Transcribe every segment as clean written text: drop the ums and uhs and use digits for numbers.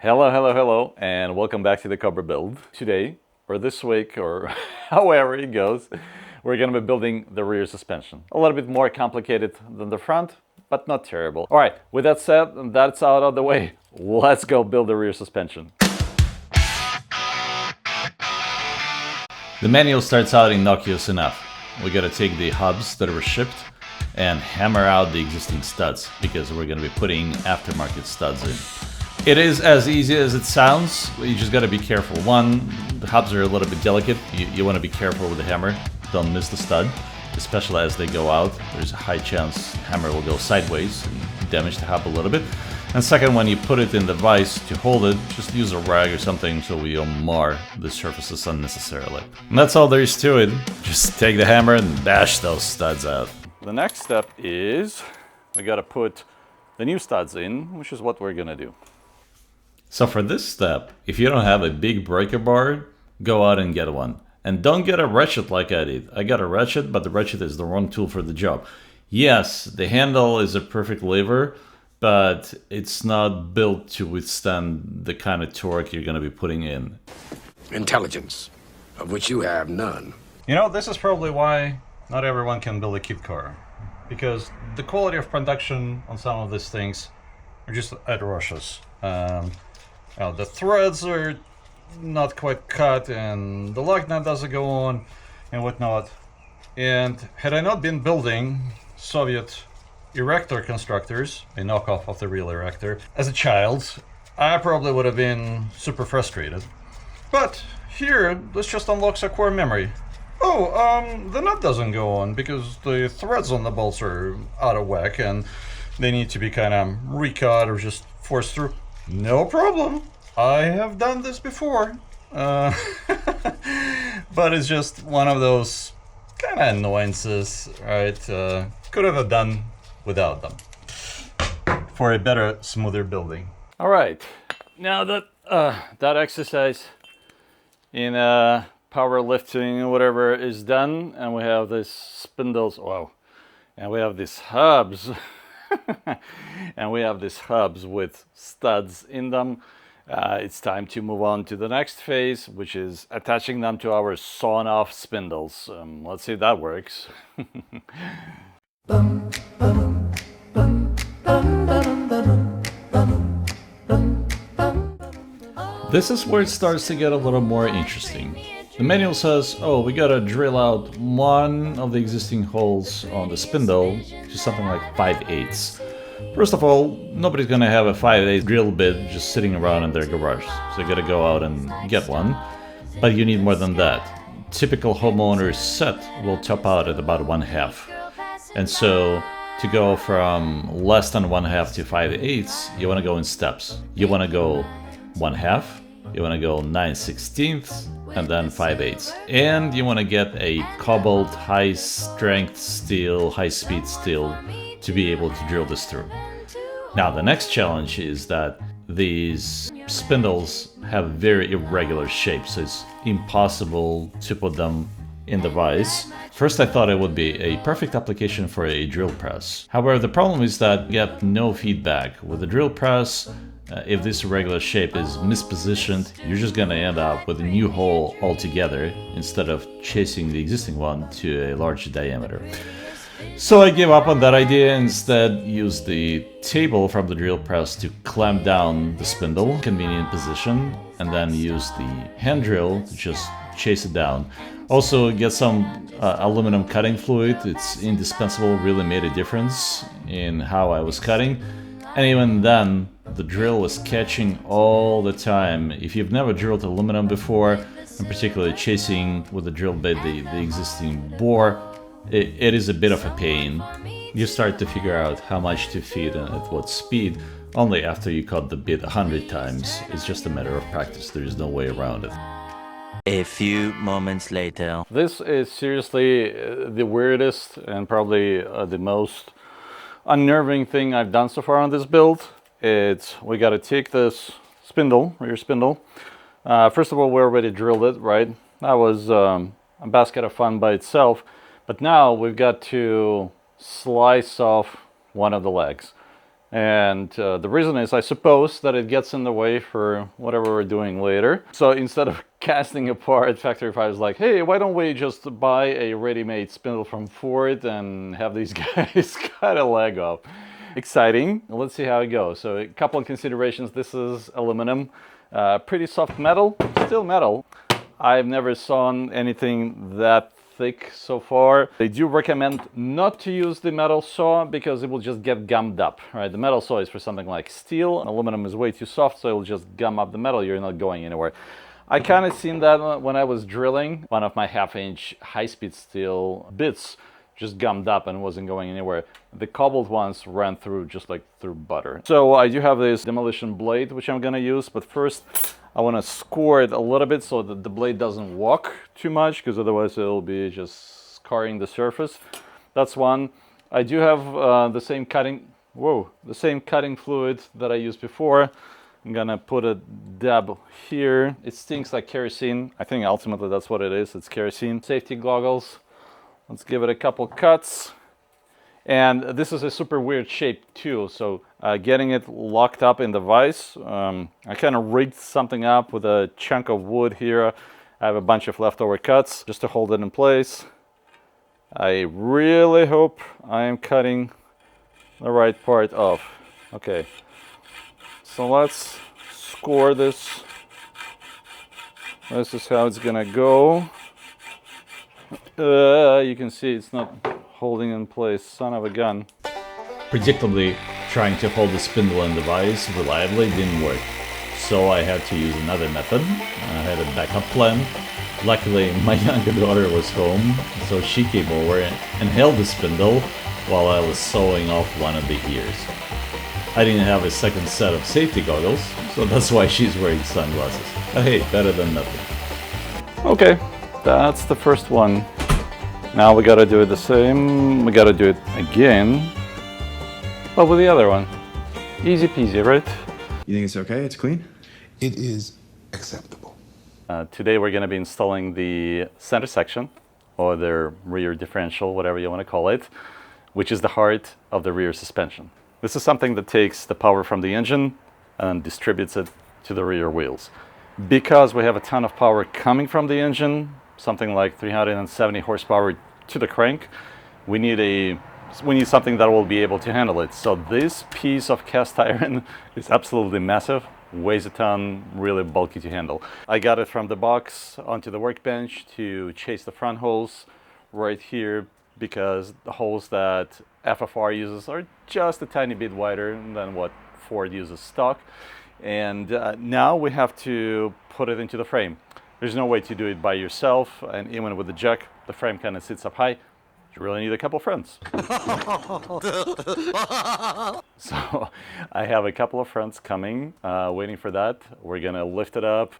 Hello, and welcome back to the Cobra build. Today, or this week, or however it goes, we're going to be building the rear suspension. A little bit more complicated than the front, but not terrible. All right, with that said, that's out of the way. Let's go build the rear suspension. The manual starts out innocuous enough. We got to take the hubs that were shipped and hammer out the existing studs because we're going to be putting aftermarket studs in. It is as easy as it sounds. You just got to be careful. One, the hubs are a little bit delicate. You want to be careful with the hammer. Don't miss the stud, especially as they go out. There's a high chance the hammer will go sideways and damage the hub a little bit. And second, when you put it in the vise to hold it, just use a rag or something so we don't mar the surfaces unnecessarily. And that's all there is to it. Just take the hammer and bash those studs out. The next step is we got to put the new studs in, which is what we're going to do. So for this step, if you don't have a big breaker bar, go out and get one. And don't get a ratchet like I did. I got a ratchet, but the ratchet is the wrong tool for the job. Yes, the handle is a perfect lever, but it's not built to withstand the kind of torque you're going to be putting in. Intelligence, of which you have none. You know, this is probably why not everyone can build a kit car. Because the quality of production on some of these things are just atrocious. The threads are not quite cut and the lug nut doesn't go on and whatnot. And had I not been building Soviet erector constructors, a knockoff of the real erector, as a child, I probably would have been super frustrated. But here, this just unlocks a core memory. The nut doesn't go on because the threads on the bolts are out of whack and they need to be kind of recut or just forced through. No problem. I have done this before. But it's just one of those kind of annoyances, right? Could have done without them for a better, smoother building. All right. Now that that exercise in powerlifting or whatever is done, and we have these spindles, wow, and we have these hubs. And we have these hubs with studs in them. It's time to move on to the next phase, which is attaching them to our sawn off spindles. Let's see if that works. This is where it starts to get a little more interesting. The manual says, we gotta drill out one of the existing holes on the spindle to something like 5/8. First of all, nobody's gonna have a 5/8 drill bit just sitting around in their garage, so you gotta go out and get one. But you need more than that. Typical homeowner's set will top out at about 1/2. And so to go from less than 1/2 to 5/8, you wanna go in steps. You wanna go 1/2, you wanna go 9/16, and then 5/8. And you want to get a cobalt high strength steel, high speed steel to be able to drill this through. Now the next challenge is that these spindles have very irregular shapes, so it's impossible to put them in the vise. First I thought it would be a perfect application for a drill press. However, the problem is that you get no feedback. With the drill press, if this irregular shape is mispositioned, you're just gonna end up with a new hole altogether instead of chasing the existing one to a large diameter. So I gave up on that idea and instead used the table from the drill press to clamp down the spindle, convenient position, and then use the hand drill to just chase it down. Also get some aluminum cutting fluid. It's indispensable, really made a difference in how I was cutting. And even then, the drill was catching all the time. If you've never drilled aluminum before, and particularly chasing with the drill bit the existing bore, it is a bit of a pain. You start to figure out how much to feed and at what speed only after you cut the bit 100 times. It's just a matter of practice. There is no way around it. A few moments later. This is seriously the weirdest and probably the most unnerving thing I've done so far on this build. We got to take this spindle, rear spindle. First of all, we already drilled it, right? That was a basket of fun by itself. But now we've got to slice off one of the legs. And the reason is, I suppose, that it gets in the way for whatever we're doing later. So instead of casting apart, Factory 5 is like, hey, why don't we just buy a ready-made spindle from Ford and have these guys cut a leg off. Exciting. Let's see how it goes. So a couple of considerations. This is aluminum, pretty soft metal, still metal. I've never sawn anything that thick so far. They do recommend not to use the metal saw because it will just get gummed up, right? The metal saw is for something like steel. Aluminum is way too soft, so it will just gum up the metal. You're not going anywhere. I kind of seen that when I was drilling. One of my 1/2-inch high-speed steel bits just gummed up and wasn't going anywhere. The cobbled ones ran through just like through butter. So I do have this demolition blade, which I'm gonna use, but first I want to score it a little bit so that the blade doesn't walk too much, because otherwise it'll be just scarring the surface. That's one. I do have the same cutting fluid that I used before. I'm gonna put a dab here. It stinks like kerosene. I think ultimately that's what it is. It's kerosene. Safety goggles. Let's give it a couple cuts. And this is a super weird shape too, so getting it locked up in the vise, I kind of rigged something up with a chunk of wood here. I have a bunch of leftover cuts just to hold it in place. I really hope I am cutting the right part off. Okay, so let's score this. This is how it's gonna go. You can see it's not holding in place, son of a gun. Predictably, trying to hold the spindle in the vise reliably didn't work, so I had to use another method. I had a backup plan. Luckily, my younger daughter was home, so she came over and held the spindle while I was sawing off one of the ears. I didn't have a second set of safety goggles, so that's why she's wearing sunglasses. But hey, better than nothing. Okay, that's the first one. Now we gotta do it the same. We gotta do it again, but with the other one. Easy peasy, right? You think it's okay? It's clean? It is acceptable. Today we're gonna be installing the center section, or the rear differential, whatever you wanna call it, which is the heart of the rear suspension. This is something that takes the power from the engine and distributes it to the rear wheels. Because we have a ton of power coming from the engine, something like 370 horsepower to the crank, we need something that will be able to handle it. So this piece of cast iron is absolutely massive, weighs a ton, really bulky to handle. I got it from the box onto the workbench to chase the front holes right here, because the holes that FFR uses are just a tiny bit wider than what Ford uses stock. And now we have to put it into the frame. There's no way to do it by yourself, and even with the jack, the frame kind of sits up high. You really need a couple friends. So I have a couple of friends coming, waiting for that. We're gonna lift it up,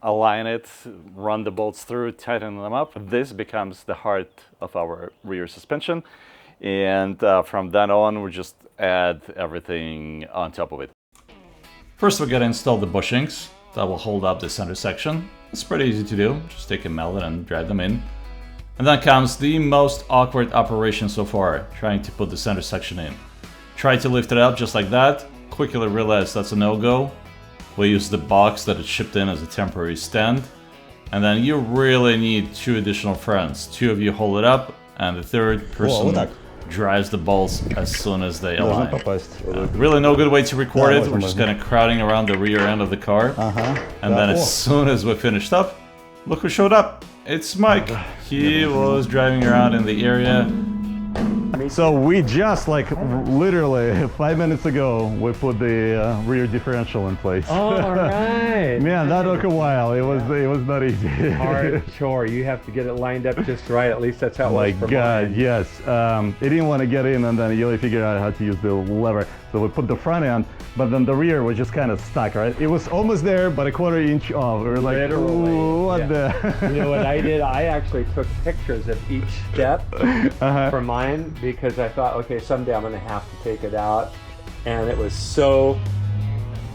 align it, run the bolts through, tighten them up. This becomes the heart of our rear suspension. And from then on, we just add everything on top of it. First, we're gonna install the bushings that will hold up the center section. It's pretty easy to do. Just take a mallet and drive them in. And then comes the most awkward operation so far, trying to put the center section in. Try to lift it up just like that. Quickly realize that's a no-go. We use the box that it shipped in as a temporary stand. And then you really need 2 additional friends. 2 of you hold it up, and the 3rd person drives the bolts as soon as they align. Really no good way to record it. We're just kind of crowding around the rear end of the car. And then as soon as we finished up, look who showed up. It's Mike. He was driving around in the area. So we just, like, literally 5 minutes ago, we put the rear differential in place. Oh, all right. Man, that took a while. It was not easy. Hard chore. You have to get it lined up just right. At least that's how it was for my God, mine. yes. It didn't want to get in, and then you figured out how to use the lever. So we put the front end, but then the rear was just kind of stuck, right? It was almost there, but a 1/4 inch off. We were like, Literally, what the? You know what I did? I actually took pictures of each step for mine, because I thought, okay, someday I'm going to have to take it out. And it was so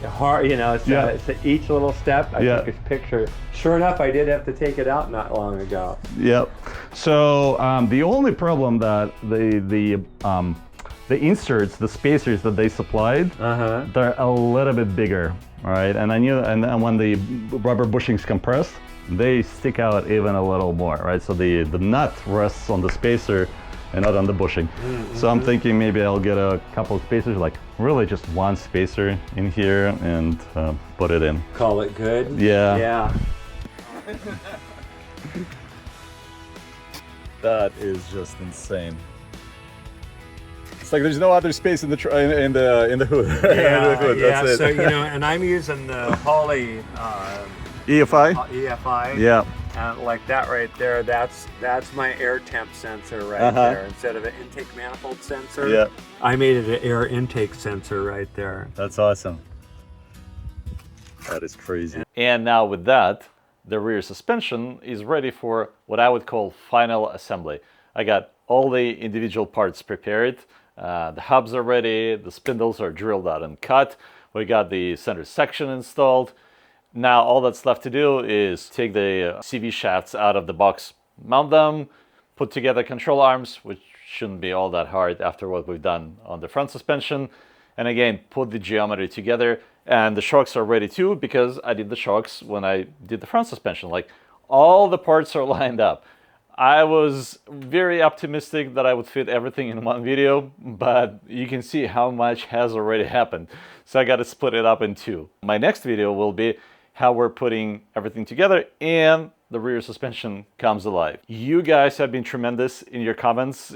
hard, you know, so each little step, I took a picture. Sure enough, I did have to take it out not long ago. Yep. So the only problem that the inserts, the spacers that they supplied, they're a little bit bigger, all right? And and when the rubber bushings compress, they stick out even a little more, right? So the nut rests on the spacer and not on the bushing. So I'm thinking maybe I'll get a couple of spacers, like really just one spacer in here and put it in. Call it good? Yeah. Yeah. That is just insane. It's like there's no other space in the in the hood. Yeah, so and I'm using the Holley EFI? EFI. Yeah. And like that right there, that's my air temp sensor right there. Instead of an intake manifold sensor, I made it an air intake sensor right there. That's awesome. That is crazy. And now with that, the rear suspension is ready for what I would call final assembly. I got all the individual parts prepared. The hubs are ready, the spindles are drilled out and cut. We got the center section installed. Now all that's left to do is take the CV shafts out of the box, mount them, put together control arms, which shouldn't be all that hard after what we've done on the front suspension. And again, put the geometry together. And the shocks are ready too, because I did the shocks when I did the front suspension. Like, all the parts are lined up. I was very optimistic that I would fit everything in one video, but you can see how much has already happened. So I got to split it up in two. My next video will be how we're putting everything together and the rear suspension comes alive. You guys have been tremendous in your comments,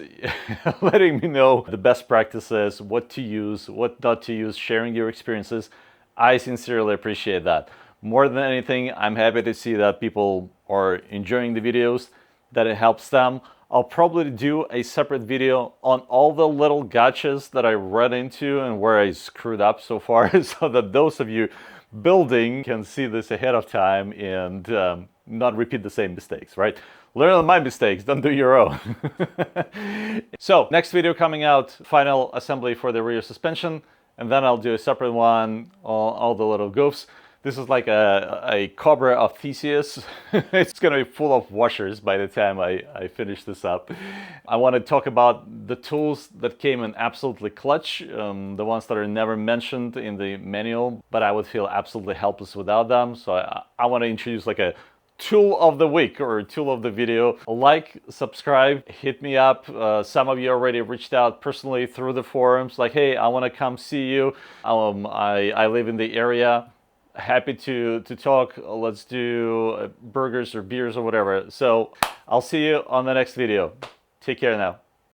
letting me know the best practices, what to use, what not to use, sharing your experiences. I sincerely appreciate that. More than anything, I'm happy to see that people are enjoying the videos, that it helps them. I'll probably do a separate video on all the little gotchas that I run into and where I screwed up so far, so that those of you building can see this ahead of time and not repeat the same mistakes, right? Learn on my mistakes, don't do your own. So, next video coming out, final assembly for the rear suspension, and then I'll do a separate one on all the little goofs. This is like a Cobra of Theseus. It's gonna be full of washers by the time I finish this up. I want to talk about the tools that came in absolutely clutch, the ones that are never mentioned in the manual, but I would feel absolutely helpless without them. So I want to introduce like a tool of the week or tool of the video. Like, subscribe, hit me up. Some of you already reached out personally through the forums, like, hey, I want to come see you. I live in the area. Happy to talk. Let's do burgers or beers or whatever. So I'll see you on the next video. Take care now.